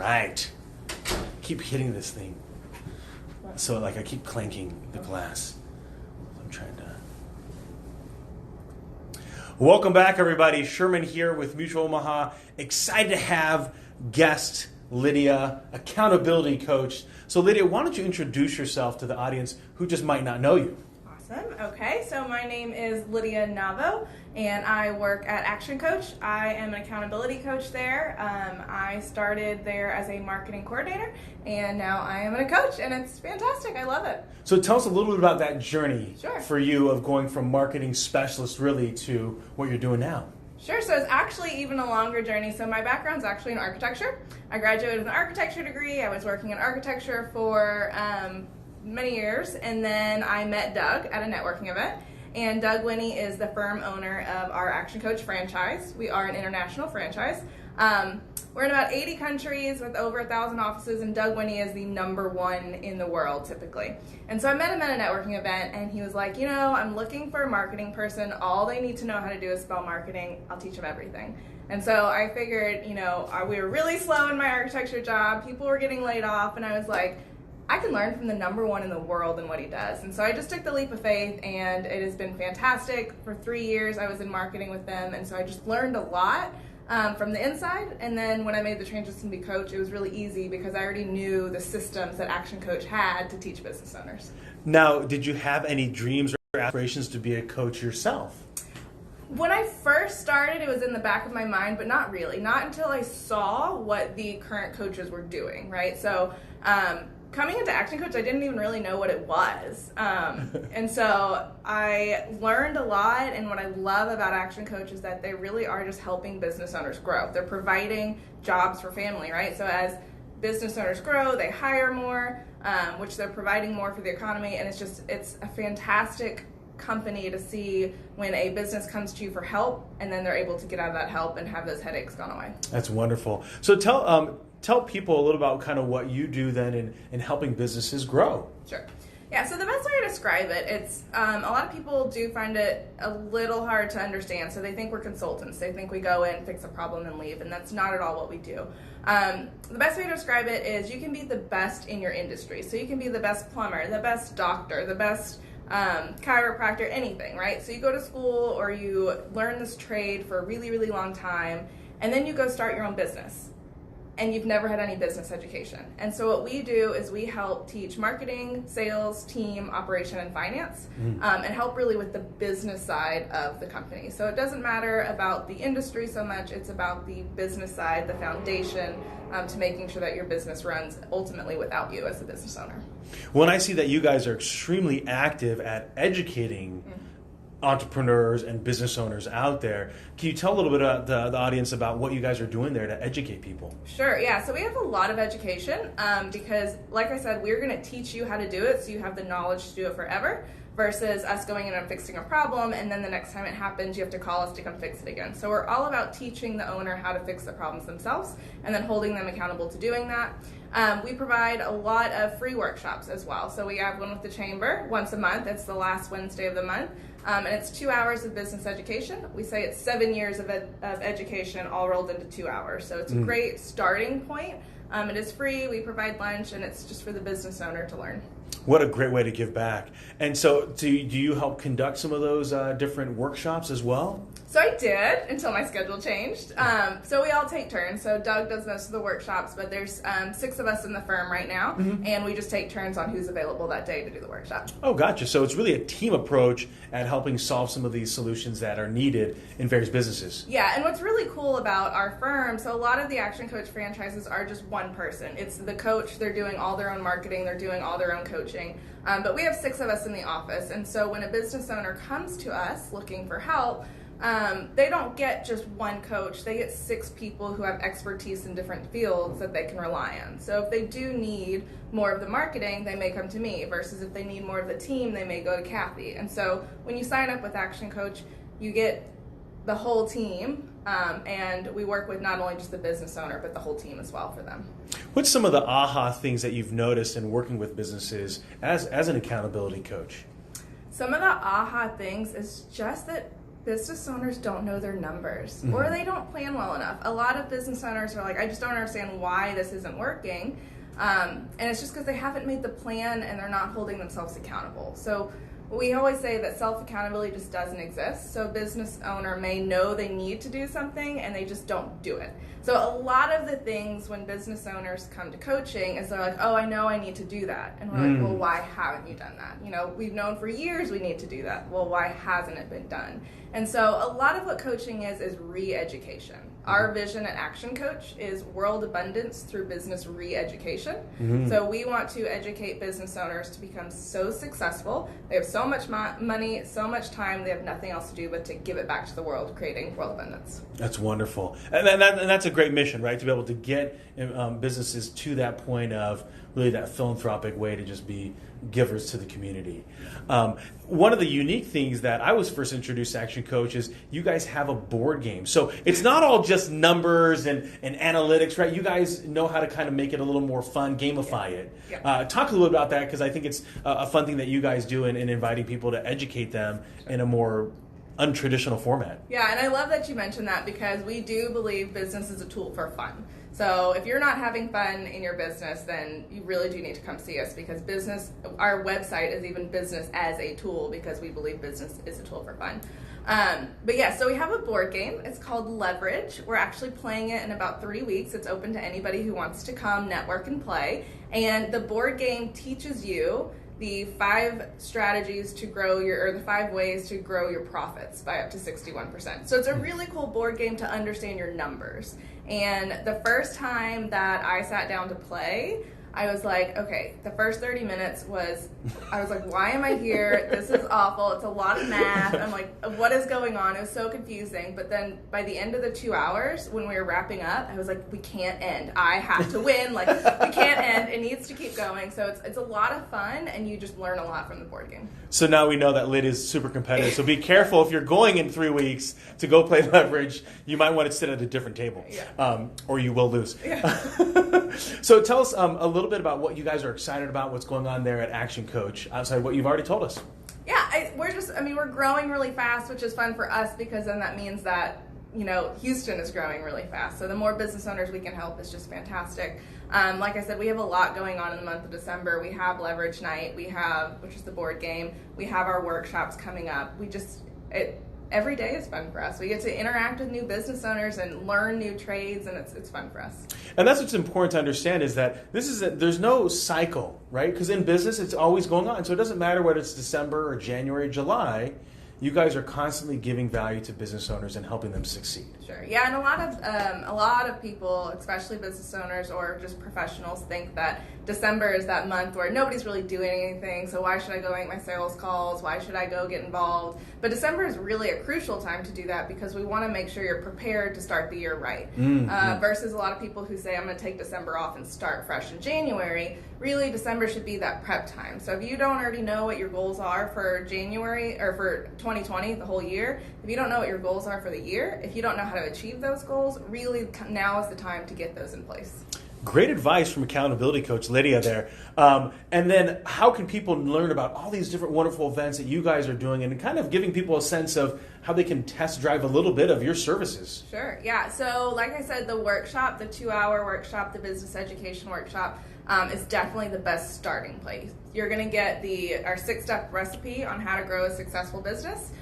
right. Keep hitting this thing. So like I keep clanking the glass. I'm trying to. Welcome back, everybody. Sherman here with Mutual Omaha. Excited to have guest Lydia, accountability coach. So Lydia, why don't you introduce yourself to the audience who just might not know you? Awesome. Okay, so my name is Lydia Navo, and I work at Action Coach. I am an accountability coach there. I started there as a marketing coordinator, and now I am a coach, and it's fantastic. I love it. So tell us a little bit about that journey Sure. for you of going from marketing specialist really to what you're doing now. Sure, so it's actually even a longer journey. So my background's actually in architecture. I graduated with an architecture degree. I was working in architecture for many years, and then I met Doug at a networking event. And Doug Winnie is the firm owner of our Action Coach franchise. We are an international franchise. We're in about 80 countries with over 1,000 offices, and Doug Winnie is the #1 in the world typically. And so I met him at a networking event, and he was like, you know, I'm looking for a marketing person. All they need to know how to do is spell marketing. I'll teach them everything. And so I figured, you know, we were really slow in my architecture job. People were getting laid off, and I was like, I can learn from the #1 in the world in what he does. And so I just took the leap of faith, and it has been fantastic. For 3 years, I was in marketing with them, and so I just learned a lot from the inside. And then when I made the transition to be coach, it was really easy because I already knew the systems that Action Coach had to teach business owners. Now, did you have any dreams or aspirations to be a coach yourself? When I first started, it was in the back of my mind, but not really. Not until I saw what the current coaches were doing, right? So coming into Action Coach, I didn't even really know what it was. And so I learned a lot, and what I love about Action Coach is that they really are just helping business owners grow. They're providing jobs for family, right? So as business owners grow, they hire more, which they're providing more for the economy, and it's a fantastic company to see when a business comes to you for help, and then they're able to get out of that help and have those headaches gone away. That's wonderful. So tell people a little about kind of what you do then in helping businesses grow. Sure. Yeah, so the best way to describe it, it's a lot of people do find it a little hard to understand. So they think we're consultants. They think we go in, fix a problem, and leave, and that's not at all what we do. The best way to describe it is you can be the best in your industry. So you can be the best plumber, the best doctor, the best chiropractor, anything, right? So you go to school or you learn this trade for a really, really long time, and then you go start your own business. And you've never had any business education. And so what we do is we help teach marketing, sales, team, operation, and finance, and help really with the business side of the company. So it doesn't matter about the industry so much, it's about the business side, the foundation, to making sure that your business runs ultimately without you as a business owner. When I see that you guys are extremely active at educating entrepreneurs and business owners out there, can you tell a little bit about the audience about what you guys are doing there to educate people? Sure, yeah. So we have a lot of education because, like I said, we're going to teach you how to do it so you have the knowledge to do it forever versus us going in and fixing a problem, and then the next time it happens, you have to call us to come fix it again. So we're all about teaching the owner how to fix the problems themselves and then holding them accountable to doing that. We provide a lot of free workshops as well. So we have one with the Chamber once a month. It's the last Wednesday of the month. And it's 2 hours of business education. We say it's 7 years of education all rolled into 2 hours. So it's a great starting point. It is free. We provide lunch, and it's just for the business owner to learn. What a great way to give back. And so do you help conduct some of those different workshops as well? So I did until my schedule changed. So we all take turns. So Doug does most of the workshops, but there's 6 of us in the firm right now, and we just take turns on who's available that day to do the workshop. Oh, gotcha. So it's really a team approach at helping solve some of these solutions that are needed in various businesses. Yeah, and what's really cool about our firm, so a lot of the Action Coach franchises are just one person. It's the coach, they're doing all their own marketing, they're doing all their own coaching. But we have 6 of us in the office, and so when a business owner comes to us looking for help, they don't get just one coach. They get 6 people who have expertise in different fields that they can rely on. So if they do need more of the marketing, they may come to me, versus if they need more of the team, they may go to Kathy. And so when you sign up with Action Coach, you get the whole team, and we work with not only just the business owner, but the whole team as well for them. What's some of the aha things that you've noticed in working with businesses as an accountability coach? Some of the aha things is just that business owners don't know their numbers or they don't plan well enough. A lot of business owners are like, I just don't understand why this isn't working. And it's just because they haven't made the plan and they're not holding themselves accountable. So we always say that self-accountability just doesn't exist. So a business owner may know they need to do something and they just don't do it. So a lot of the things when business owners come to coaching is they're like, oh, I know I need to do that. And we're like, well, why haven't you done that? You know, we've known for years we need to do that. Well, why hasn't it been done? And so a lot of what coaching is re-education. Our vision at Action Coach is world abundance through business re-education. So we want to educate business owners to become so successful. They have so much money, so much time, they have nothing else to do but to give it back to the world, creating world abundance. That's wonderful. And that's a great mission, right? To be able to get businesses to that point of really that philanthropic way to just be givers to the community. One of the unique things that I was first introduced to Action Coach is you guys have a board game. So it's not all just numbers and analytics, right? You guys know how to kind of make it a little more fun, gamify it. Yeah. Talk a little bit about that, because I think it's a fun thing that you guys do in inviting people to educate them in a more untraditional format. Yeah, and I love that you mentioned that, because we do believe business is a tool for fun. So if you're not having fun in your business, then you really do need to come see us, because our website is even business as a tool, because we believe business is a tool for fun. But yeah, so we have a board game. It's called Leverage. We're actually playing it in about 3 weeks. It's open to anybody who wants to come, network, and play. And the board game teaches you the 5 strategies to grow the 5 ways to grow your profits by up to 61%. So it's a really cool board game to understand your numbers. And the first time that I sat down to play, I was like, okay, the first 30 minutes I was like, why am I here? This is awful. It's a lot of math. I'm like, what is going on? It was so confusing. But then by the end of the 2 hours, when we were wrapping up, I was like, we can't end. I have to win. Like, we can't end. It needs to keep going. So it's a lot of fun, and you just learn a lot from the board game. So now we know that Lyd is super competitive. So be careful if you're going in 3 weeks to go play Leverage. You might want to sit at a different table, or you will lose. Yeah. So tell us a little bit about what you guys are excited about, what's going on there at Action Coach, outside what you've already told us. Yeah, we're growing really fast, which is fun for us, because then that means that, Houston is growing really fast. So the more business owners we can help is just fantastic. Like I said, we have a lot going on in the month of December. We have Leverage Night, which is the board game. We have our workshops coming up. Every day is fun for us. We get to interact with new business owners and learn new trades, and it's fun for us. And that's what's important to understand, is that there's no cycle, right? Because in business, it's always going on. So it doesn't matter whether it's December or January or July. You guys are constantly giving value to business owners and helping them succeed. Sure. Yeah, and a lot of people, especially business owners or just professionals, think that December is that month where nobody's really doing anything. So why should I go make my sales calls? Why should I go get involved? But December is really a crucial time to do that, because we want to make sure you're prepared to start the year right. Versus a lot of people who say, I'm going to take December off and start fresh in January. Really, December should be that prep time. So if you don't already know what your goals are for January or for 2020, the whole year, if you don't know what your goals are for the year, if you don't know how to achieve those goals, really now is the time to get those in place. Great advice from accountability coach Lydia there. And then how can people learn about all these different wonderful events that you guys are doing, and kind of giving people a sense of how they can test drive a little bit of your services? Sure. Yeah. So like I said, the workshop, the 2-hour workshop, the business education workshop, is definitely the best starting place. You're going to get our 6-step recipe on how to grow a successful business,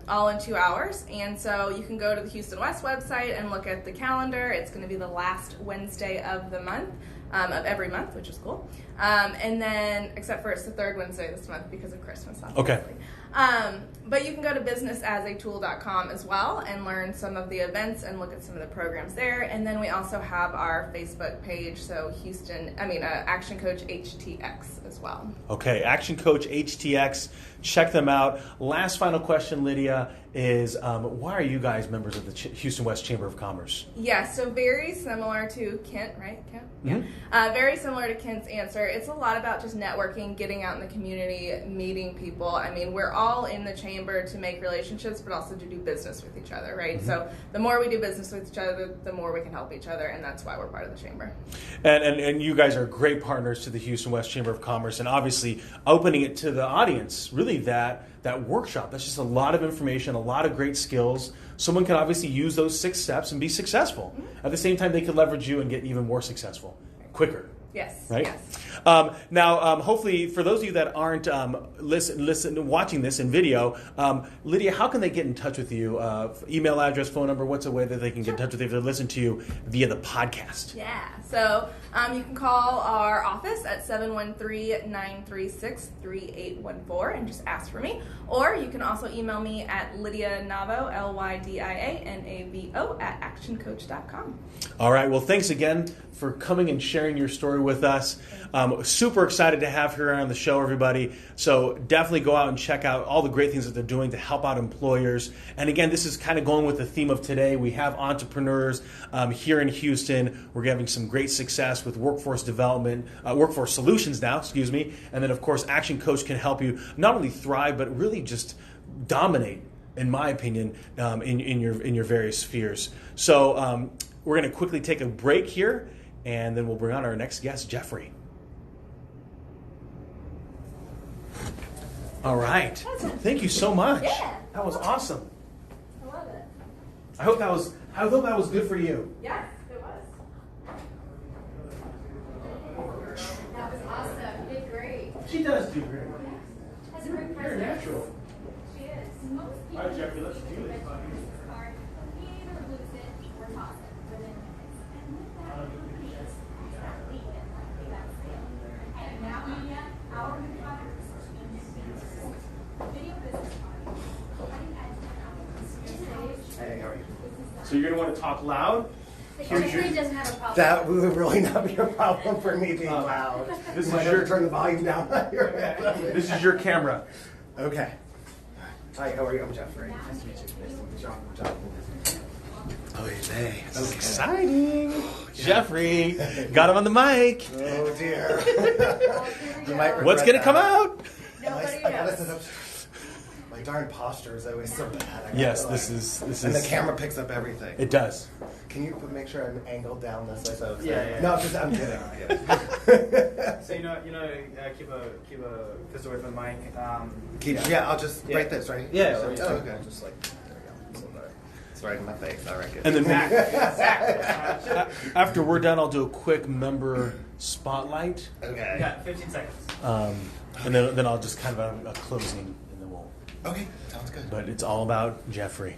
all in 2 hours. And so you can go to the Houston West website and look at the calendar. It's going to be the last Wednesday of the month, of every month, which is cool. And then, except for it's the 3rd Wednesday this month because of Christmas, obviously. Okay. But you can go to businessasatool.com as well and learn some of the events and look at some of the programs there. And then we also have our Facebook page, so Action Coach HTX as well. Okay, Action Coach HTX. Check them out. Last final question, Lydia, is why are you guys members of the Houston West Chamber of Commerce? Yeah, so very similar to Kent, right? Kent? Yeah. Very similar to Kent's answer. It's a lot about just networking, getting out in the community, meeting people. I mean, we're all all in the chamber to make relationships, but also to do business with each other, right? So the more we do business with each other, the more we can help each other, and that's why we're part of the chamber. And you guys are great partners to the Houston West Chamber of Commerce, and obviously opening it to the audience, really that workshop. That's just a lot of information, a lot of great skills. Someone can obviously use those 6 steps and be successful. At the same time, they can leverage you and get even more successful quicker. Yes. Right? Yes. Now, hopefully, for those of you that aren't watching this in video, Lydia, how can they get in touch with you? Email address, phone number, what's a way that they can get in touch with you if they listen to you via the podcast? Yeah, so you can call our office at 713-936-3814 and just ask for me. Or you can also email me at Lydia Navo, LYDIANAVO, at actioncoach.com. All right. Well, thanks again for coming and sharing your story with us. Super excited to have her on the show, everybody. So definitely go out and check out all the great things that they're doing to help out employers. And again, this is kind of going with the theme of today. We have entrepreneurs here in Houston. We're having some great success with workforce development, workforce solutions now, excuse me. And then, of course, Action Coach can help you not only thrive, but really just dominate, in my opinion, in your various spheres. So we're going to quickly take a break here, and then we'll bring on our next guest, Jeffrey. All right. Thank you so much. Yeah. That was awesome. I love it. I hope that was good for you. Yes, it was. That was awesome. You did great. She does do great. Has a great You're presence. natural. She is. Most people All right, Jeffrey, let's do it. this card, you either lose it or toss it within minutes. And with that, it's exactly it. That's it. And now, our new product is video business card. Cutting edge technology. Hey, how are you? So you're going to want to talk loud. Jeffrey doesn't have a problem. That would really not be a problem for me being loud. This is Might have your to turn the volume down. This is your camera. Okay. Hi, how are you? I'm Jeffrey. Nice to meet you. Nice to meet you. John. Oh, hey. Okay. Exciting. Jeffrey, got him on the mic. Oh dear. You might What's going to regret come that. out? Nobody I gotta knows. set up. My darn posture is always so bad. I gotta, Yes, like- this is. And the camera picks up everything. It does. Can you make sure I'm angled down this way? So Yeah. No, just I'm kidding. So keep a pistol away from the mic. Yeah, I'll just Yeah. write this, right? Yeah, So, right. oh, okay. Just like there we go. It's right in my face. All right, good. And then Exactly. after we're done, I'll do a quick member spotlight, Okay. You got 15 seconds. and then I'll just kind of a closing, and then we'll. Okay, sounds good. But it's all about Jeffrey,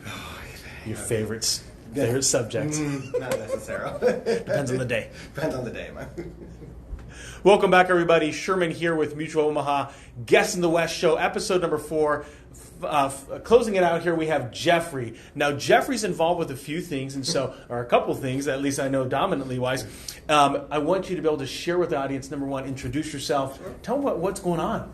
your favorite Yeah. subject. Not necessarily. Depends on the day. Depends on the day, man. Welcome back, everybody. Sherman here with Mutual Omaha, Guest in the West Show, episode number 4. Closing it out here, we have Jeffrey. Now, Jeffrey's involved with a few things, or a couple things, at least I know dominantly wise. I want you to be able to share with the audience, number one, introduce yourself. Tell them what's going on.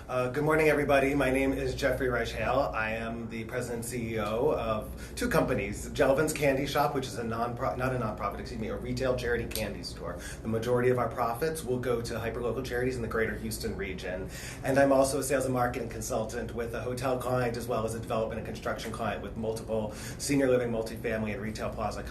Good morning, everybody. My name is Jeffrey Reichhale. I am the president and CEO of 2 companies, Jelvin's Candy Shop, which is a retail charity candy store. The majority of our profits will go to hyperlocal charities in the greater Houston region. And I'm also a sales and marketing consultant with a hotel client as well as a development and construction client with multiple senior living, multifamily, and retail plaza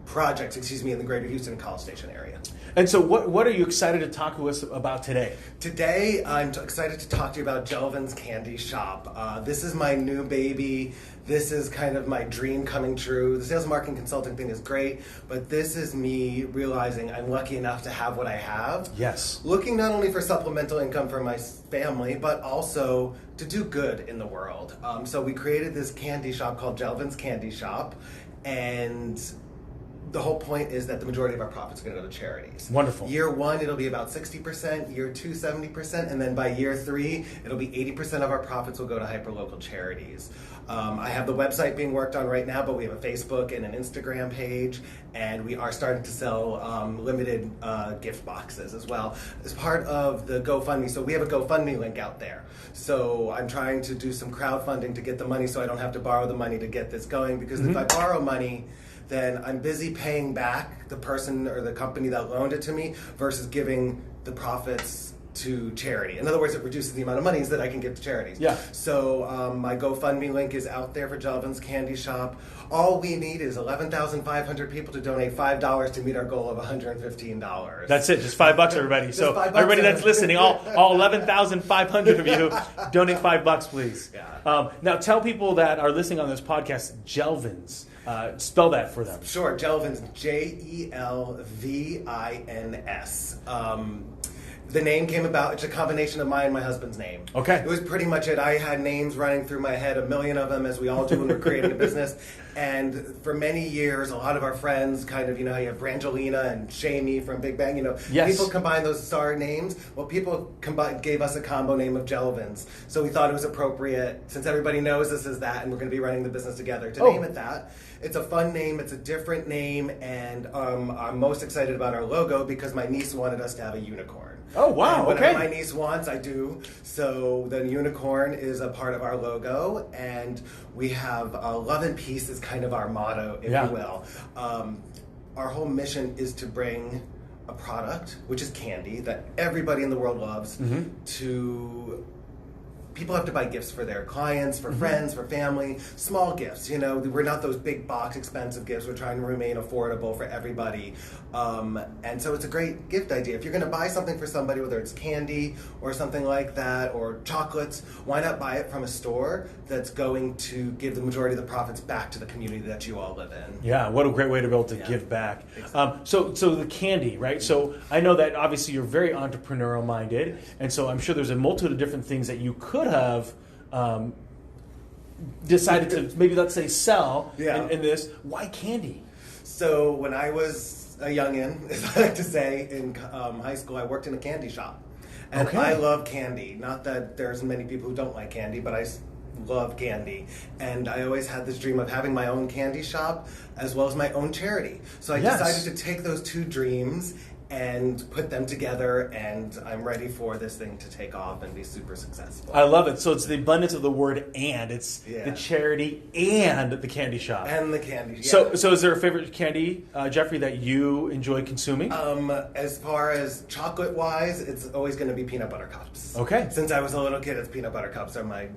projects, in the greater Houston and College Station area. And so what are you excited to talk to us about today? Today, I'm excited to talk to you about Jelvin's Candy Shop. This is my new baby. This is kind of my dream coming true. The sales and marketing consulting thing is great, but this is me realizing I'm lucky enough to have what I have. Yes. Looking not only for supplemental income for my family, but also to do good in the world. So we created this candy shop called Jelvin's Candy Shop, and the whole point is that the majority of our profits are going to go to charities. Wonderful. Year 1, it'll be about 60%. Year 2, 70%. And then by year 3, it'll be 80% of our profits will go to hyperlocal charities. I have the website being worked on right now, but we have a Facebook and an Instagram page. And we are starting to sell limited gift boxes as well as part of the GoFundMe. So we have a GoFundMe link out there. So I'm trying to do some crowdfunding to get the money so I don't have to borrow the money to get this going. Because if I borrow money, then I'm busy paying back the person or the company that loaned it to me versus giving the profits to charity. In other words, it reduces the amount of monies that I can give to charities. Yeah. So my GoFundMe link is out there for Jelvin's Candy Shop. All we need is 11,500 people to donate $5 to meet our goal of $115. That's it, just $5, everybody. Just So $5, everybody that's listening, all 11,500 of you, donate $5, please. Yeah. Now tell people that are listening on this podcast, Jelvin's. Spell that for them. Sure, Jelvin's, Jelvins. The name came about, it's a combination of mine and my husband's name. Okay. It was pretty much it. I had names running through my head, a million of them, as we all do when we're creating a business. And for many years, a lot of our friends kind of, you know, you have Brangelina and Shamey from Big Bang, you know. Yes. People combine those star names. Well, people gave us a combo name of Jelvin's. So we thought it was appropriate, since everybody knows this is that, and we're going to be running the business together, to name it that. It's a fun name, it's a different name, and I'm most excited about our logo because my niece wanted us to have a unicorn. Oh, wow, And whatever okay. my niece wants, I do. So the unicorn is a part of our logo, and we have love and peace is kind of our motto, if Yeah. you will. Our whole mission is to bring a product, which is candy, that everybody in the world loves, to people have to buy gifts for their clients, for friends, for family, small gifts. You know, we're not those big box expensive gifts. We're trying to remain affordable for everybody. And so it's a great gift idea. If you're going to buy something for somebody, whether it's candy or something like that, or chocolates, why not buy it from a store that's going to give the majority of the profits back to the community that you all live in? Yeah, what a great way to be able to give back. So the candy, right? So I know that obviously you're very entrepreneurial minded, and so I'm sure there's a multitude of different things that you could have decided to maybe, let's say, sell in this. Why candy? So when I was a youngin', as I like to say, in high school, I worked in a candy shop. And Okay. I love candy. Not that there's many people who don't like candy, but I love candy. And I always had this dream of having my own candy shop as well as my own charity. So I decided to take those two dreams and put them together, and I'm ready for this thing to take off and be super successful. I love it. So it's the abundance of the word "and." It's Yeah. the charity and the candy shop. And the candy. So is there a favorite candy, Jeffrey, that you enjoy consuming? As far as chocolate-wise, it's always going to be peanut butter cups. Okay. Since I was a little kid, it's peanut butter cups are my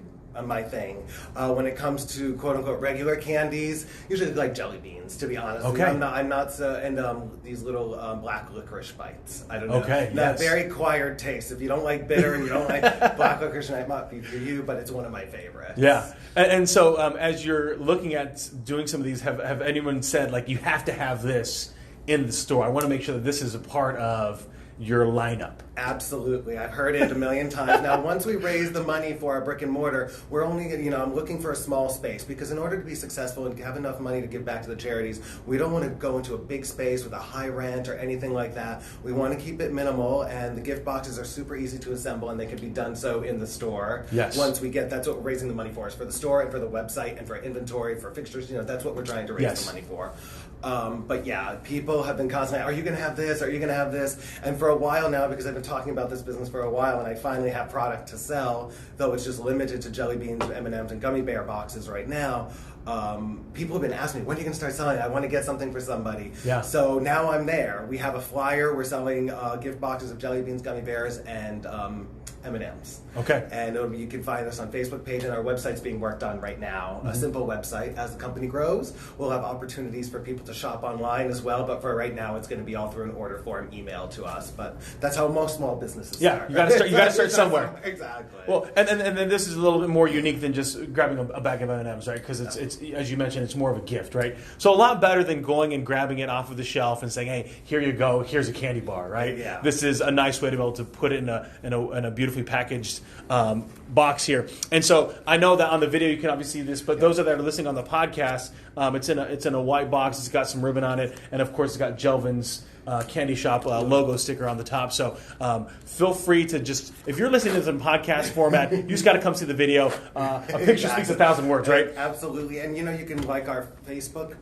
thing. When it comes to quote-unquote regular candies, usually like jelly beans, to be honest. Okay. I'm not so, and these little black licorice bites. I don't know. Okay, That yes. very acquired taste. If you don't like bitter and you don't like black licorice, it might be for you, but it's one of my favorites. Yeah. And so as you're looking at doing some of these, have anyone said, like, you have to have this in the store? I want to make sure that this is a part of your lineup. Absolutely. I've heard it a million times. Now, once we raise the money for our brick and mortar, we're only, I'm looking for a small space, because in order to be successful and have enough money to give back to the charities, we don't want to go into a big space with a high rent or anything like that. We want to keep it minimal, and the gift boxes are super easy to assemble, and they can be done so in the store. Yes. Once we get, that's what we're raising the money for, is for the store and for the website and for inventory, for fixtures, that's what we're trying to raise Yes. the money for. But yeah, people have been constantly, are you going to have this? Are you going to have this? And for a while now, because I've been talking about this business for a while, and I finally have product to sell, though it's just limited to jelly beans, M&Ms, and gummy bear boxes right now. People have been asking me, when are you going to start selling? I want to get something for somebody. Yeah. So now I'm there. We have a flyer. We're selling gift boxes of jelly beans, gummy bears, and M&Ms. Okay. And you can find us on Facebook page, and our website's being worked on right now. A simple website. As the company grows, we'll have opportunities for people to shop online as well, but for right now, it's going to be all through an order form email to us. But that's how most small businesses start. You got to start somewhere. Exactly. Well, and then this is a little bit more unique than just grabbing a bag of M&Ms, right? Because it's as you mentioned, it's more of a gift, right? So a lot better than going and grabbing it off of the shelf and saying, "Hey, here you go. Here's a candy bar," right? Yeah. This is a nice way to be able to put it in a beautifully packaged box here. And so I know that on the video you can obviously see this, but those that are listening on the podcast, it's in a white box. It's got some ribbon on it, and of course it's got Jelvin's Candy Shop logo sticker on the top. So feel free to just, if you're listening to this in podcast format, you just got to come see the video. A picture speaks 1,000 words, right? Absolutely. And you can like our Facebook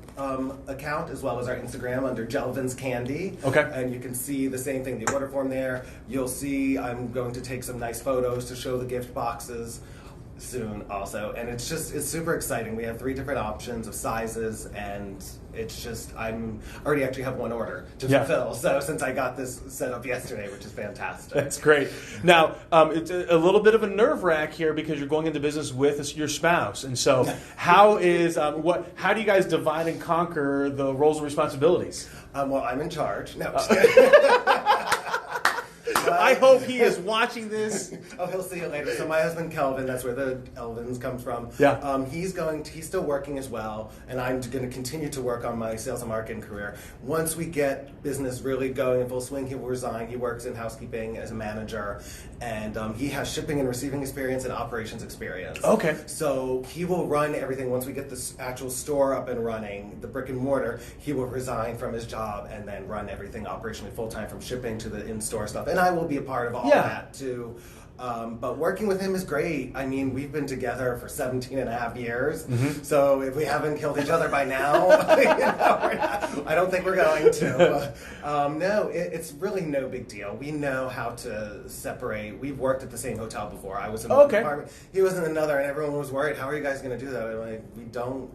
account as well as our Instagram under Jelvin's Candy. Okay. And you can see the same thing, the order form there. You'll see I'm going to take some nice photos to show the gift boxes. soon also, and it's super exciting. We have 3 different options of sizes, and it's just I'm already actually have one order to fulfill. So since I got this set up yesterday, which is fantastic. That's great. Now it's a little bit of a nerve wrack here because you're going into business with your spouse, and so how is how do you guys divide and conquer the roles and responsibilities? Well, I'm in charge. No. Just kidding. I hope he is watching this. Oh, he'll see it later. So my husband Kelvin, that's where the Elvins comes from. Yeah. He's still working as well, and I'm going to continue to work on my sales and marketing career. Once we get business really going in full swing, he will resign. He works in housekeeping as a manager, and he has shipping and receiving experience and operations experience. Okay. So he will run everything. Once we get this actual store up and running, the brick and mortar, he will resign from his job and then run everything operationally full time, from shipping to the in-store stuff. And I will be a part of all that too. But working with him is great. I mean, we've been together for 17 and a half years. So if we haven't killed each other by now, I don't think we're going to. But, no, it's really no big deal. We know how to separate. We've worked at the same hotel before. I was in one department. He was in another, and everyone was worried, how are you guys going to do that? I'm like,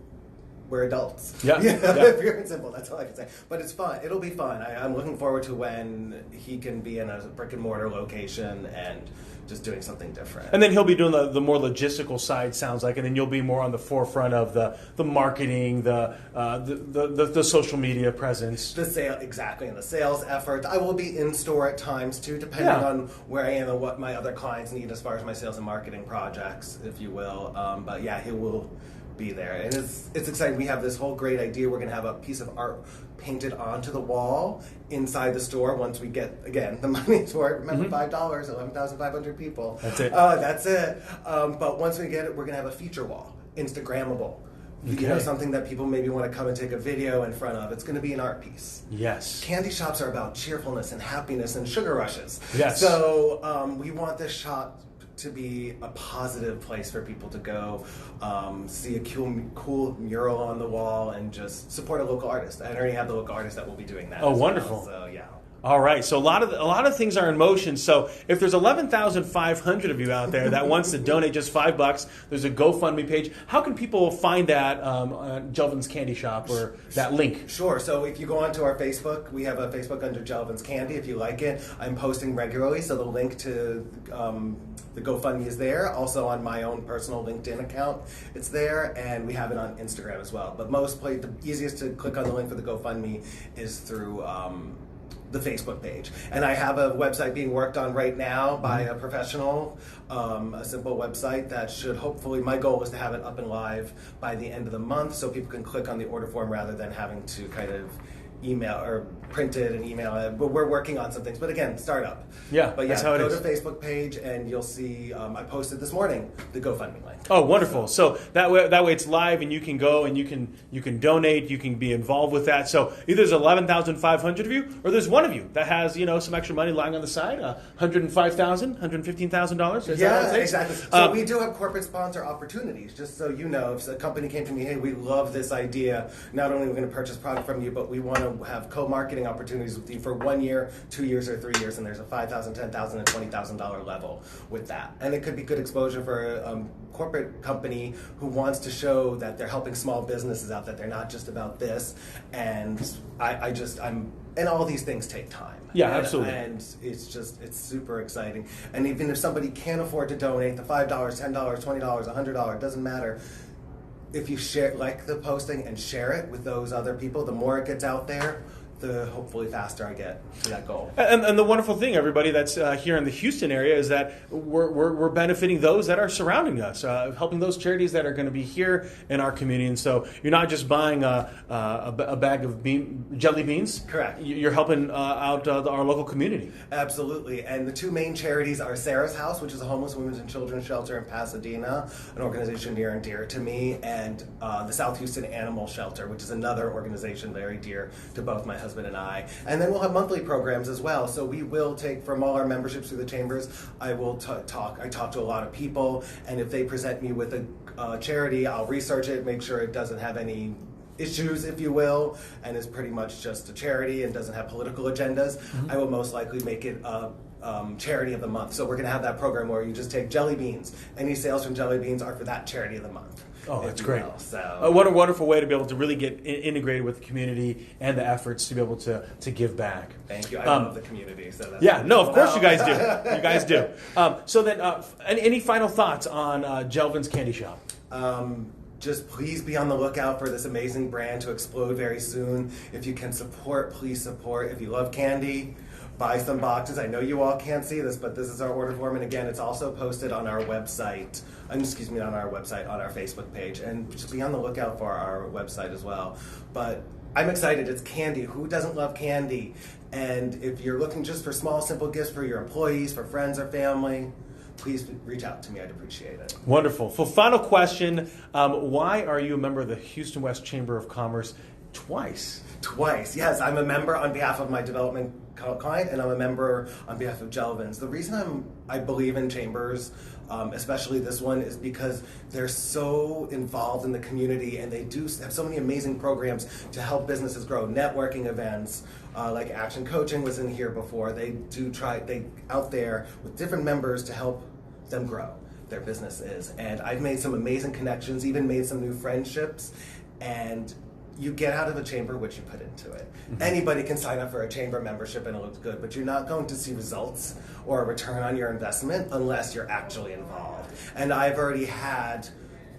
we're adults. Yeah. Pure and simple. That's all I can say. But it's fun. It'll be fun. I'm looking forward to when he can be in a brick and mortar location and just doing something different. And then he'll be doing the more logistical side, sounds like, and then you'll be more on the forefront of the marketing, the social media presence. The sale, exactly, and the sales efforts. I will be in store at times too, depending on where I am and what my other clients need as far as my sales and marketing projects, if you will. But yeah, he will be there, and it's exciting. We have this whole great idea. We're going to have a piece of art painted onto the wall inside the store once we get, again, the money for it. Remember, $5, 11,500 people. That's it. That's it. But once we get it, we're going to have a feature wall, Instagrammable. Okay. You know, something that people maybe want to come and take a video in front of. It's going to be an art piece. Yes. Candy shops are about cheerfulness and happiness and sugar rushes. Yes. So we want this shop to be a positive place for people to go, see a cool mural on the wall, and just support a local artist. I already have the local artist that will be doing that. Oh, as wonderful. Well, so yeah. All right, so a lot of things are in motion. So if there's 11,500 of you out there that wants to donate just $5, there's a GoFundMe page. How can people find that on Jelvin's Candy Shop or that link? Sure. So if you go onto our Facebook, we have a Facebook under Jelvin's Candy. If you like it, I'm posting regularly, so the link to the GoFundMe is there. Also on my own personal LinkedIn account, it's there, and we have it on Instagram as well. But the easiest to click on the link for the GoFundMe is through the Facebook page. And I have a website being worked on right now by a professional, a simple website that should hopefully, my goal is to have it up and live by the end of the month so people can click on the order form rather than having to kind of email or print it and email it. But we're working on some things. But again, startup. Yeah, but that's how it is. Go to the Facebook page and you'll see, I posted this morning, the GoFundMe link. Oh, wonderful. So that way it's live and you can go and you can donate, you can be involved with that. So either there's 11,500 of you or there's one of you that has, some extra money lying on the side, $105,000, $115,000. Yeah, exactly. So we do have corporate sponsor opportunities, just so you know. If a company came to me, hey, we love this idea, not only are we going to purchase product from you, but we want to have co-marketing opportunities with you for 1 year, 2 years, or 3 years, and there's a $5,000, $10,000, and $20,000 level with that. And it could be good exposure for a corporate company who wants to show that they're helping small businesses out, that they're not just about this. And and all these things take time. Yeah, absolutely. And it's super exciting. And even if somebody can't afford to donate the $5, $10, $20, $100, it doesn't matter. If you like the posting and share it with those other people, the more it gets out there, the hopefully faster I get to that goal. And the wonderful thing, everybody that's here in the Houston area, is that we're benefiting those that are surrounding us, helping those charities that are going to be here in our community. And so you're not just buying a bag of jelly beans. Correct. You're helping out our local community. Absolutely. And the two main charities are Sarah's House, which is a homeless women's and children's shelter in Pasadena, an organization near and dear to me, and the South Houston Animal Shelter, which is another organization very dear to both my husband and I. And then we'll have monthly programs as well. So we will take from all our memberships through the chambers, I will talk to a lot of people, and if they present me with a charity, I'll research it, make sure it doesn't have any issues, if you will, and is pretty much just a charity and doesn't have political agendas. I will most likely make it a charity of the month. So we're going to have that program where you just take jelly beans. Any sales from jelly beans are for that charity of the month. Oh, if that's you great. will. So What a wonderful way to be able to really get integrated with the community and the efforts to be able to give back. thank you. I love the community. So that's Yeah, no, of course you Wow. guys do. You guys do. So then, any final thoughts on Jelvin's Candy Shop? Just please be on the lookout for this amazing brand to explode very soon. If you can support, please support. If you love candy, buy some boxes. I know you all can't see this, but this is our order form. And again, it's also posted on our website. On our website, on our Facebook page. And just be on the lookout for our website as well. But I'm excited. It's candy. Who doesn't love candy? And if you're looking just for small, simple gifts for your employees, for friends or family, please reach out to me. I'd appreciate it. Wonderful. For final question, why are you a member of the Houston West Chamber of Commerce twice? Twice, yes. I'm a member on behalf of my development client, and I'm a member on behalf of Jelvin's. The reason I believe in chambers, especially this one, is because they're so involved in the community, and they do have so many amazing programs to help businesses grow. Networking events, like Action Coaching was in here before. They out there with different members to help them grow their businesses. And I've made some amazing connections, even made some new friendships, and you get out of a chamber what you put into it. Mm-hmm. Anybody can sign up for a chamber membership and it looks good, but you're not going to see results or a return on your investment unless you're actually involved. And I've already had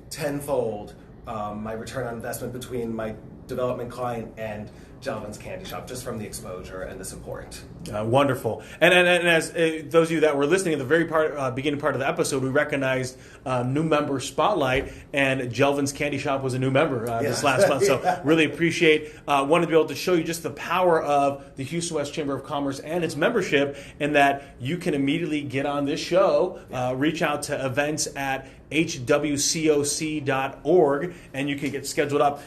tenfold my return on investment between my development client and Jelvin's Candy Shop, just from the exposure and the support. Wonderful. And as those of you that were listening at the very beginning part of the episode, we recognized new member spotlight, and Jelvin's Candy Shop was a new member this last month. So really appreciate, wanted to be able to show you just the power of the Houston West Chamber of Commerce and its membership, and that you can immediately get on this show, reach out to events at hwcoc.org, and you can get scheduled up.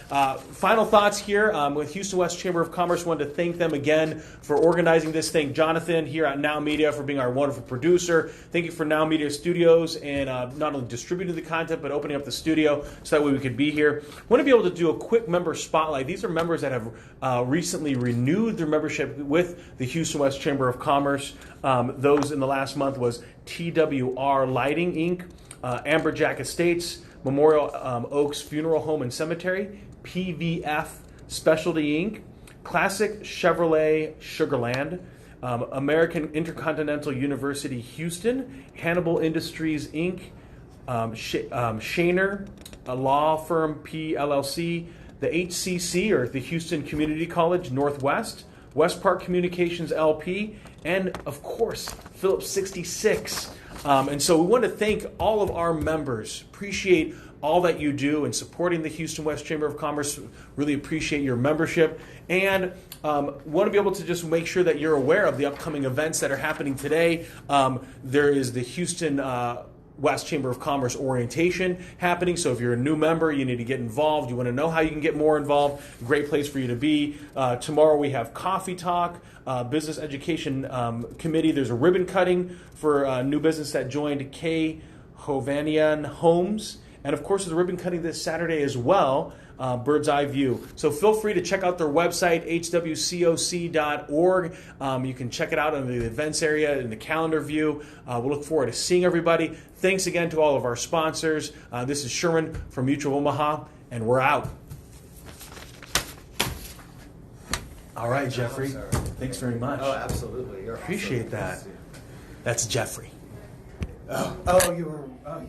Final thoughts here with Houston West Chamber of Commerce. Wanted to thank them again for organizing this thing. Jonathan here at Now Media for being our wonderful producer. Thank you for Now Media Studios and not only distributing the content but opening up the studio so that way we could be here. Want to be able to do a quick member spotlight. These are members that have recently renewed their membership with the Houston West Chamber of Commerce. Those in the last month was TWR Lighting Inc., Amberjack Estates, Memorial Oaks Funeral Home and Cemetery, PVF Specialty Inc., Classic Chevrolet Sugarland, American Intercontinental University Houston, Hannibal Industries Inc., Shaner, a law firm PLLC, the HCC or the Houston Community College Northwest, West Park Communications LP, and of course Phillips 66. And so we want to thank all of our members. Appreciate all that you do in supporting the Houston West Chamber of Commerce. Really appreciate your membership. And want to be able to just make sure that you're aware of the upcoming events that are happening today. There is the Houston West Chamber of Commerce orientation happening. So if you're a new member, you need to get involved. You want to know how you can get more involved. Great place for you to be. Tomorrow we have Coffee Talk, Business Education Committee. There's a ribbon cutting for new business that joined K. Hovanian Homes. And of course, there's a ribbon cutting this Saturday as well, Bird's Eye View. So feel free to check out their website, hwcoc.org. You can check it out in the events area in the calendar view. We'll look forward to seeing everybody. Thanks again to all of our sponsors. This is Sherman from Mutual Omaha, and we're out. All right, Jeffrey. Thanks very much. Oh, absolutely. You're Appreciate awesome. that. That's Jeffrey. Oh, you were. Oh,